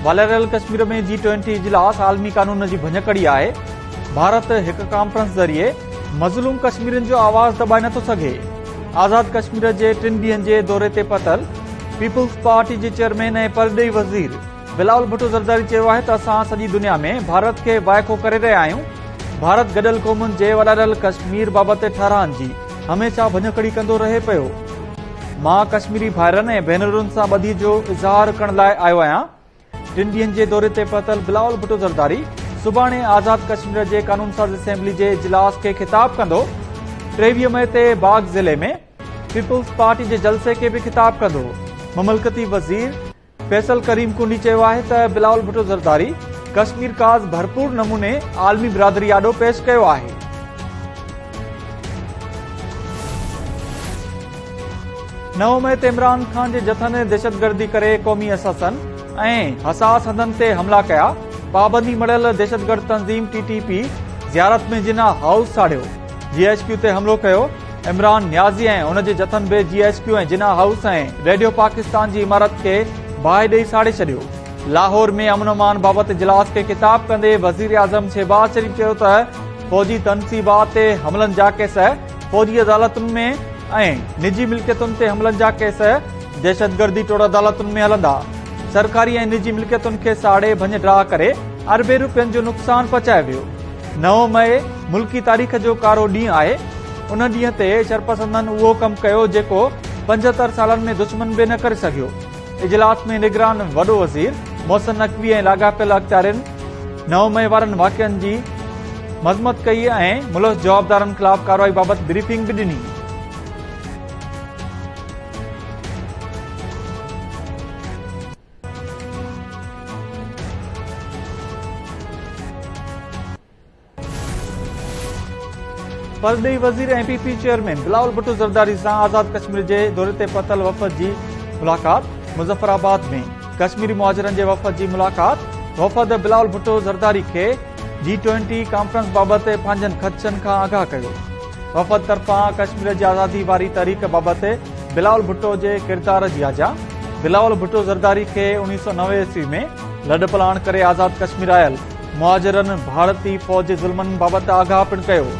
वालरियल कश्मीर में G20 इजलास आलमी कानून जी भञकड़ी आहे। भारत एक कॉन्फ्रेंस ज़रिए मज़लूम कश्मीरियुनि जो आवाज़ दबाए नथो सघे। आज़ाद कश्मीर जे 3 ॾींहनि जे दौरे ते पतल पीपुल्स पार्टी जे चेयरमैन ऐं परॾेही वज़ीर बिलावल भुट्टो ज़रदारी चयो आहे त असां सॼी दुनिया में भारत खे वाइको करे रहिया आहियूं। भारत गॾियल क़ौमुनि जे वालरियल कश्मीर बाबति ठारान जी हमेशा भञकड़ी कंदो रहे पियो। मां कश्मीरी भाइरनि ऐं भेनरुनि सां ॿधी जो इज़हार करण लाइ आयो आहियां। 3 ॾींहनि जे दौरे ते पतल बिलावल भुट्टो ज़रदारी सुभाणे आज़ाद कश्मीर जे कानून साज़ असेंबली जे इजलास खे ख़िताब कंदो। 23 मई ते बाग ज़िले में पीपुल्स पार्टी जे जलसे खे बि ख़िताब कंदो। ममलकती वज़ीर फैसल करीम कुंडी चयो आहे त बिलावल भुट्टो ज़रदारी कश्मीर काज़ भरपूर नमूने आलमी बिरादरी आॾो पेश कयो आहे। 9 मई ते इमरान खान जे जथन दहशतगर्दी करे क़ौमी असासन ऐं हसास हंधनि ते हमला कया। पाबंदी मड़ियल दहशतगर्द तंज़ीम TTP ज़ियारत में जिना हाउस साड़ियो। GHQ ते हमलो कयो। इमरान न्याज़ी ऐं उन जे जथन बि GHQ ऐं जिना हाउस ऐं रेडियो पाकिस्तान जी इमारत खे बाहि ॾेई साड़े छॾियो। लाहौर में अमन अमान बाबति इजलास खे ख़िताब कंदे वज़ीर आज़म शहबाज शरीफ़ चयो त फ़ौजी तनसीबात ते हमलनि जा केस फ़ौजी अदालतुनि में ऐं निजी मिल्कियतुनि ते हमलनि जा केस दहशतगर्दी टोड़ अदालतुनि में हलंदा। सरकारी ऐं निजी मिल्कियतुनि खे साड़े भञ ड्राह करे अरबे रुपयनि जो नुक़सान पहुचायो वियो। 9 मई मुल्की तारीख़ जो कारो ॾींहुं आहे। उन ॾींहं ते शरपसंदनि उहो कमु कयो जेको 75 सालनि में दुश्मन बि न करे सघियो। इजलास में निगरान वॾो वज़ीर मोहसिन नक़वी ऐं लाॻापियल अख़्तियारनि 9 मई वारनि वाक़िअनि जी मज़मत कई ऐं मुल्क जवाबदारनि ख़िलाफ़ कार्रवाई बाबति ब्रीफिंग बि ॾिनी। परॾेही वज़ीर ऐं PP चेयरमैन बिलावल भुट्टो ज़रदारी सां आज़ाद कश्मीर जे दौरे ते पतल वफ़द जी मुलाक़ात। मुज़फ़राबाद में कश्मीरी मुहाजिरनि जे वफ़द जी मुलाक़ात। वफ़द बिलावल भुट्टो ज़रदारी खे G20 कॉन्फ्रेंस बाबति पंहिंजनि ख़दशनि खां आगाह कयो। वफ़द तरफ़ां कश्मीर जी आज़ादी वारी तारीख़ बाबति बिलावल भुट्टो जे किरदार जी आजा। बिलावल भुट्टो ज़रदारी खे 1990 ईस्वी में लॾ पलाण करे आज़ाद कश्मीर आयल मुहाजिरनि भारती फ़ौज जे ज़ुल्मनि बाबति आगाह पिणु कयो।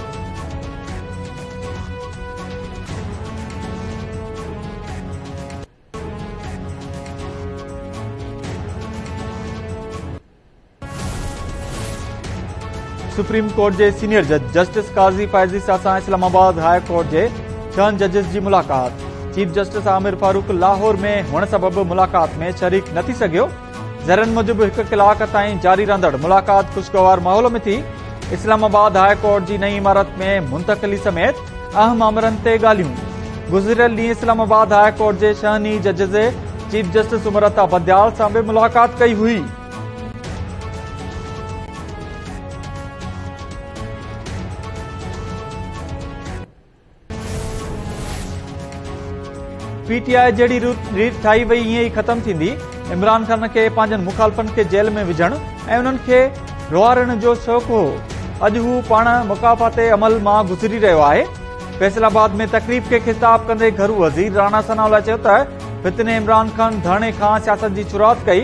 सुप्रीम कोर्ट जे सीनियर जज जस्टिस काज़ी फैज़ी सां इस्लामाबाद हाई कोर्ट जे 6 जजिस जी मुलाक़ात। चीफ जस्टिस आमिर फारूक लाहौर में हुअण सबबि मुलाक़ात में शरीक न थी सघियो। ज़रनि मूजिबि 1 कलाक ताईं जारी रहंदड़ मुलाक़ात ख़ुशगवार माहौल में थी। इस्लामाबाद हाई कोर्ट जी नई इमारत में मुंतक़िली समेत अहम अमरनि ते ॻाल्हियूं। गुज़िरियल ॾींहुं इस्लामाबाद हाई कोर्ट जे 6 जजिस चीफ जस्टिस उमर अता बदयाल सां बि मुलाक़ात कई हुई। PTI जहिड़ी रीत ठाही वई ईअं ई ख़तम थींदी। इमरान खान खे पंहिंजनि मुखालफ़नि खे जेल में विझण ऐं उन्हनि खे रोआरण जो शौक़ु हो। अॼु हू पाण मुकाफ़ाते अमल मां गुज़री रहियो आहे। फैसलाबाद में तक़रीब खे ख़िताब कंदे घरू वज़ीर राणा सनाउल्ला चयो त फितने इमरान खान धरणे खां सियासत जी शुरूआत कई।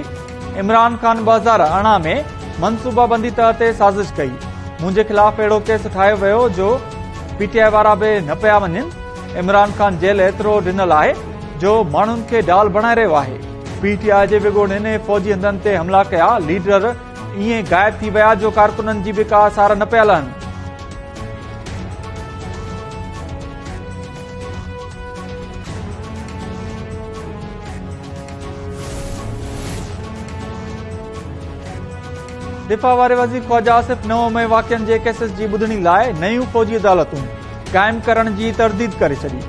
इमरान खान 2018 में मनसूबाबंदी तहत साज़िश कई। मुंहिंजे ख़िलाफ़ अहिड़ो केस ठाहियो वियो जो PTI वारा बि न पिया वञनि। इमरान खान जेल एतिरो ॾिनल आहे जो माण्हुनि खे ढाल बणाए रहियो आहे। PTI जे विॻोड़े ने फ़ौजी हंधनि ते हमला कया। लीडर ईअं गाइब थी विया जो कारकुननि जी बि का सार न पिया लहनि। दिफ़ा वारे वज़ीर ख्वाजा आसिफ 9 मई वाक़िअनि जे केसिस जी ॿुधणी लाइ नयूं फ़ौजी अदालतूं क़ाइम करण जी तरदीद करे छॾी।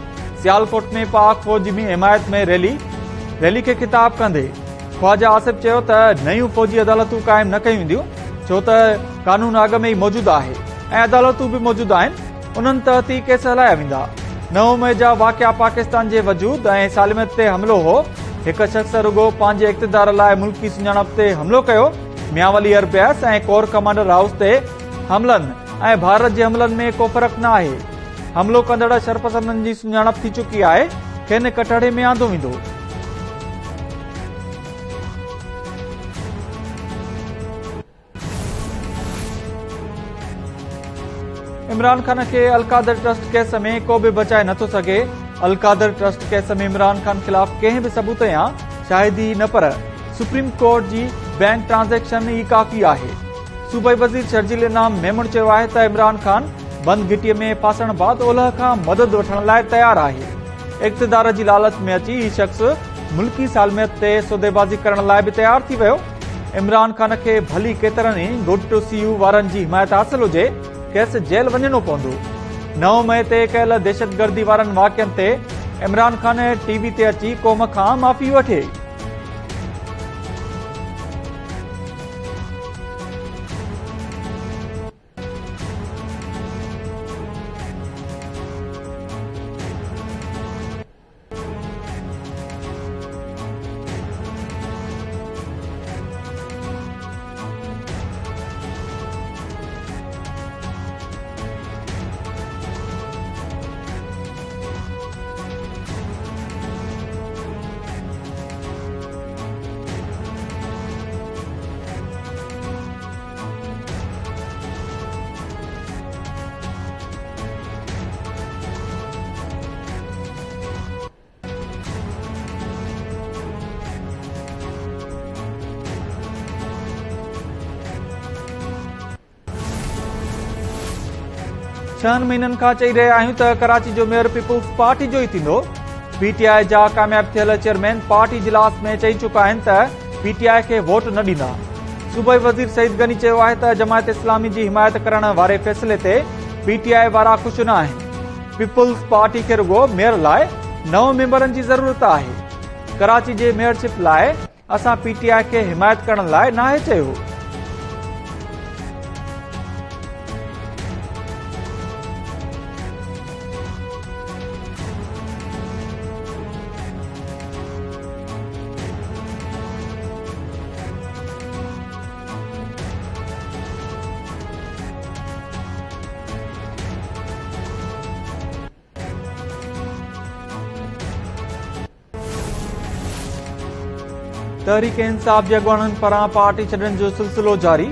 सियालकोट में पाक फ़ौज जी हिमायत में रैली खे ख़िताब कंदे ख्वाजा आसिफ चयो त नयूं फ़ौजी अदालतूं क़ाइम न कयूं वेंदियूं छो त कानून अॻ में ई मौजूदु आहे ऐं अदालतूं बि मौजूदु आहिनि। उन्हनि तहत ई केस हलाया वेंदा। 9 मई जा वाक़िआ पाकिस्तान जे वजूद ऐं सालिमत ते हमिलो हो। हिकु शख़्स रुगो पंहिंजे इक़्तिदार लाइ मुल्की सुञाणप ते हमिलो कयो। मियांवली एयरबेस ऐं कोर कमांडर हाउस ते हमलनि ऐं भारत जे हमलनि में को फ़र्क़ु न आहे। हमलो कंदड़ शरपसंदनि जी सुञाणप थी चुकी आहे। खेनि कटहरे में आंदो वेंदो। इमरान खान खे अलकादर ट्रस्ट केस में को बि बचाए नथो सघे। अलकादर ट्रस्ट केस में इमरान खान खिलाफ कंहिं बि सबूत या शाहिदी न, पर सुप्रीम कोर्ट जी बैंक ट्रांजेक्शन ई काफ़ी आहे। सूबाई वज़ीर शर्जील इनाम मेमण चयो आहे त इमरान खान बंद घिटीअ में फासण बाद ओलह खां मदद वठण लाइ तयार आहे। इक़्तिदार जी लालच में अची ही शख़्स मुल्की सालमियत ते सौदेबाज़ी करण लाइ बि तयार थी वियो। इमरान खान खे भली केतिरनि ई गुड टू सी यू वारनि जी हिमायत हासिल हुजे, खेसि जेल वञणो पवंदो। 9 मई ते कयल दहशतगर्दी वारनि वाक़िअनि ते इमरान खान टीवी ते अची क़ौम खां माफ़ी वठे। छहनि महीननि खां चई रहिया आहियूं त कराची जो मेयर पीपुल्स पार्टी जो ई थींदो। पीटीआई जा कामयाब थियल चेयरमैन पार्टी इजलास में चई चुका आहिनि त पीटीआई खे वोट न ॾींदा। सूबाई वज़ीर सईद गनी चयो आहे त जमायत इस्लामी जी हिमायत करण वारे फ़ैसिले ते पीटीआई वारा ख़ुशि न आहिनि। पीपुल्स पार्टी खे रुगो मेयर लाइ 9 मेंबरनि जी ज़रूरत आहे। कराची जे मेयरशिप लाइ असां पीटीआई खे हिमायत करण लाइ नाहे चयो। तहरीक इंसाफ जे अॻुवाणनि पारां पार्टी छॾण जो सिलसिलो जारी।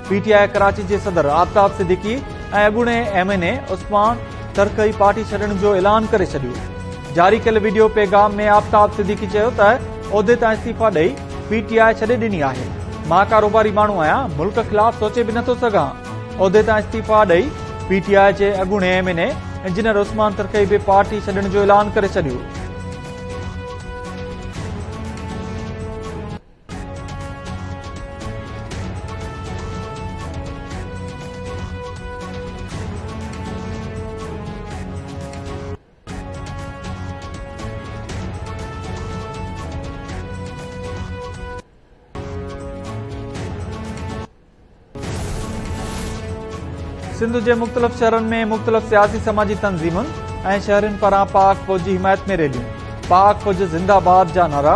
पीटीआई कराची जे सदर आफ़ताब सिद्दीकी ऐं अॻूणे एमएनए उस्मान तरकई पार्टी छॾण जो ऐलान करे छॾियो। जारी कयल वीडियो पैगाम में आफ़ताब सिद्दीकी चयो त उहिदे तां इस्तीफ़ा ॾेई पीटीआई छॾे ॾिनी आहे। मां कारोबारी माण्हू आहियां, मुल्क ख़िलाफ़ सोचे बि नथो सघां। उहिदे तां इस्तीफ़ा ॾेई पीटीआई जे अॻूणे एमएनए इंजीनियर उस्मान तरकई बि पार्टी छॾण जो ऐलान करे छॾियो। सिंध जे मुख़्तलिफ़ शहरनि में मुख़्तलिफ़ सियासी समाजी तंज़ीमुनि ऐं शहरनि पारां पाक फ़ौज जी हिमायत में रैलियूं। पाक फ़ौज ज़िंदाबाद जा नारा।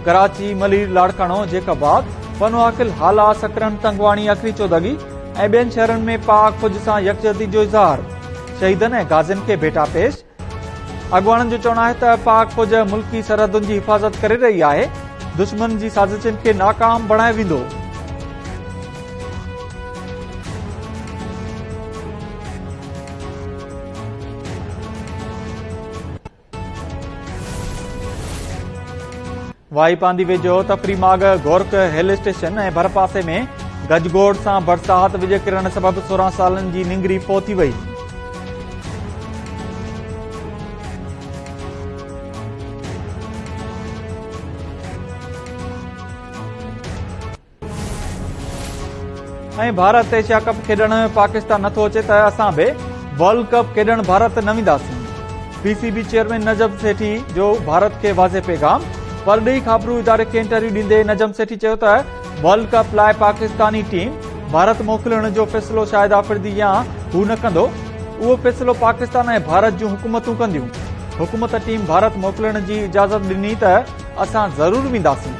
कराची, मलीर, लाड़काणो, जेकाबाद, पनवाकिल, हाला, सकरन, तंगवाणी, अखरी चौदगी ऐं ॿियनि शहरनि में पाक फ़ौज सां यकजहती जो इज़हार। शहीदनि ऐं गाज़ियुनि खे भेटा पेश। अॻुवाणनि जो चवणु आहे त पाक फ़ौज मुल्की सरहदुनि जी हिफ़ाज़त करे रही आहे। दुश्मन जी साज़िशुनि खे नाकाम बणाए वेंदो। वाई पांदी वेझो तफ़री माग गोरख हिल स्टेशन ऐं भरपासे में गजगोड़ सां बरसात विझ किरण सबबि 16 सालनि जी निंगरी पहुती वई। ऐं भारत एशिया कप खेॾण पाकिस्तान नथो अचे त असां बि वर्ल्ड कप खेॾण भारत न वेंदासीं। पीसीबी चेयरमैन नजम सेठी जो भारत खे वाज़े पैगाम। परॾेही ख़बरूं इदारे खे इंटरव्यू ॾींदे नजम सेठी चयो त वर्ल्ड कप लाइ पाकिस्तानी टीम भारत मोकिलण जो फ़ैसिलो शायदि आफ़्रिदी या हू न कंदो। उहो फ़ैसिलो पाकिस्तान ऐं भारत जूं हुकूमतूं कंदियूं। हुकूमत टीम भारत मोकिलण जी इजाज़त ॾिनी त असां ज़रूर वेंदासीं।